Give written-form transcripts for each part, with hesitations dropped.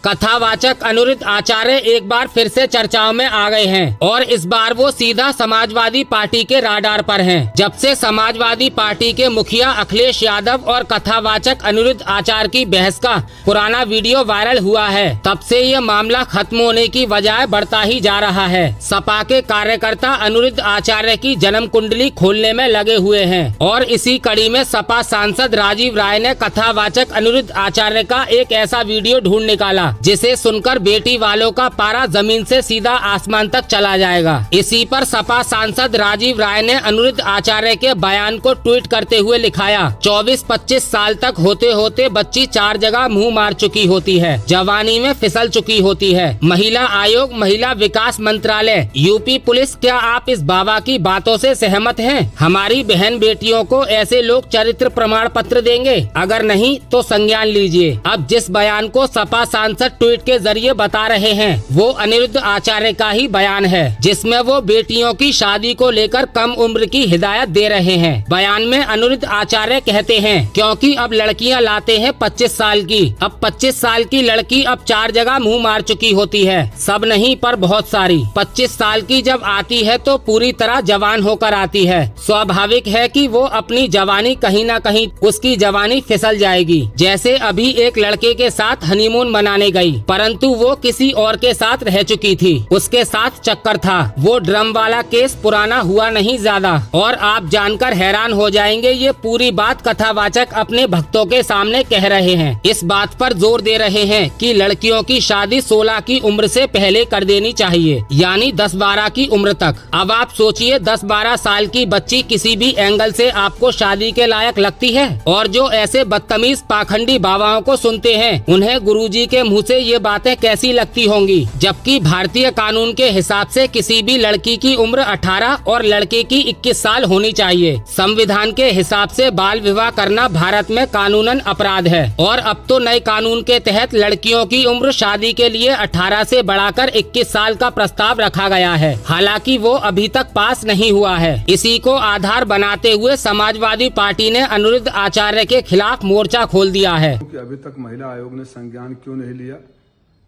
कथावाचक अनिरुद्ध आचार्य एक बार फिर से चर्चाओं में आ गए हैं और इस बार वो सीधा समाजवादी पार्टी के राडार पर हैं। जब से समाजवादी पार्टी के मुखिया अखिलेश यादव और कथावाचक अनिरुद्ध आचार्य की बहस का पुराना वीडियो वायरल हुआ है, तब से ये मामला खत्म होने की बजाय बढ़ता ही जा रहा है। सपा के कार्यकर्ता अनिरुद्ध आचार्य की जन्म कुंडली खोलने में लगे हुए हैं और इसी कड़ी में सपा सांसद राजीव राय ने कथावाचक अनिरुद्ध आचार्य का एक ऐसा वीडियो ढूंढ निकाला जिसे सुनकर बेटी वालों का पारा जमीन से सीधा आसमान तक चला जाएगा। इसी पर सपा सांसद राजीव राय ने अनिरुद्ध आचार्य के बयान को ट्वीट करते हुए लिखाया, 24-25 साल तक होते होते बच्ची 4 जगह मुंह मार चुकी होती है, जवानी में फिसल चुकी होती है। महिला आयोग, महिला विकास मंत्रालय, यूपी पुलिस, क्या आप इस बाबा की बातों से सहमत हैं? हमारी बहन बेटियों को ऐसे लोग चरित्र प्रमाण पत्र देंगे? अगर नहीं तो संज्ञान लीजिए। अब जिस बयान को सपा सांसद ट्वीट के जरिए बता रहे हैं वो अनिरुद्ध आचार्य का ही बयान है, जिसमें वो बेटियों की शादी को लेकर कम उम्र की हिदायत दे रहे हैं। बयान में अनिरुद्ध आचार्य कहते हैं, क्योंकि अब लड़कियां लाते हैं 25 साल की, अब 25 साल की लड़की अब 4 जगह मुंह मार चुकी होती है, सब नहीं पर बहुत सारी। 25 साल की जब आती है तो पूरी तरह जवान होकर आती है। स्वाभाविक है कि वो अपनी जवानी कहीं न कहीं उसकी जवानी फिसल जाएगी। जैसे अभी एक लड़के के साथ हनीमून मनाने गई, परंतु वो किसी और के साथ रह चुकी थी, उसके साथ चक्कर था। वो ड्रम वाला केस पुराना हुआ नहीं ज्यादा। और आप जानकर हैरान हो जाएंगे, ये पूरी बात कथावाचक अपने भक्तों के सामने कह रहे हैं। इस बात पर जोर दे रहे हैं कि लड़कियों की शादी 16 की उम्र से पहले कर देनी चाहिए, यानी 10-12 की उम्र तक। अब आप सोचिए, 10-12 साल की बच्ची किसी भी एंगल से आपको शादी के लायक लगती है? और जो ऐसे बदतमीज पाखंडी बाबाओं को सुनते हैं, उन्हें गुरुजी के मुंह से ये बातें कैसी लगती होंगी? जबकि भारतीय कानून के हिसाब से किसी भी लड़की की उम्र 18 और लड़के की 21 साल होनी चाहिए। संविधान के हिसाब से बाल विवाह करना भारत में कानूनन अपराध है और अब तो नए कानून के तहत लड़कियों की उम्र शादी के लिए 18 से बढ़ाकर 21 साल का प्रस्ताव रखा गया है। हालांकि वो अभी तक पास नहीं हुआ है। इसी को आधार बनाते हुए समाजवादी पार्टी ने अनिरुद्ध आचार्य के खिलाफ मोर्चा खोल दिया है। अभी तक महिला आयोग ने संज्ञान क्यों नहीं लिया?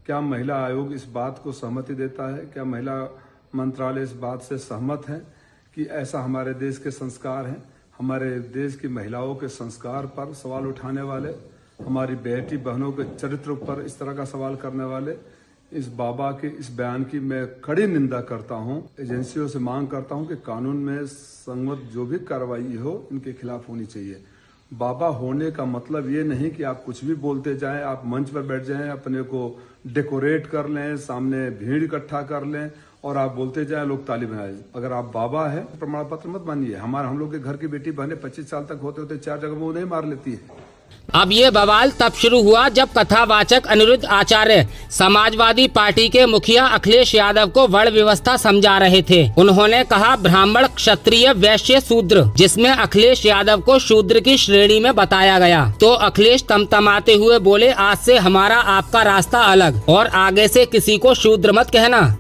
क्या महिला आयोग इस बात को सहमति देता है? क्या महिला मंत्रालय इस बात से सहमत है कि ऐसा हमारे देश के संस्कार हैं? हमारे देश की महिलाओं के संस्कार पर सवाल उठाने वाले, हमारी बेटी बहनों के चरित्र पर इस तरह का सवाल करने वाले इस बाबा के इस बयान की मैं कड़ी निंदा करता हूं। एजेंसियों से मांग करता हूं कि कानून में संगत जो भी कार्रवाई हो इनके खिलाफ होनी चाहिए। बाबा होने का मतलब ये नहीं कि आप कुछ भी बोलते जाएं, आप मंच पर बैठ जाएं, अपने को डेकोरेट कर लें, सामने भीड़ इकट्ठा कर लें और आप बोलते जाएं, लोग ताली बजाएं। अगर आप बाबा है प्रमाण पत्र मत मानिए। हम लोग के घर की बेटी बहने 25 साल तक होते होते 4 जगह मुंह नहीं मार लेती है। अब ये बवाल तब शुरू हुआ जब कथावाचक अनिरुद्ध आचार्य समाजवादी पार्टी के मुखिया अखिलेश यादव को वर्ण व्यवस्था समझा रहे थे। उन्होंने कहा ब्राह्मण, क्षत्रिय, वैश्य, शूद्र, जिसमें अखिलेश यादव को शूद्र की श्रेणी में बताया गया। तो अखिलेश तमतमाते हुए बोले, आज से हमारा आपका रास्ता अलग और आगे से किसी को शूद्र मत कहना।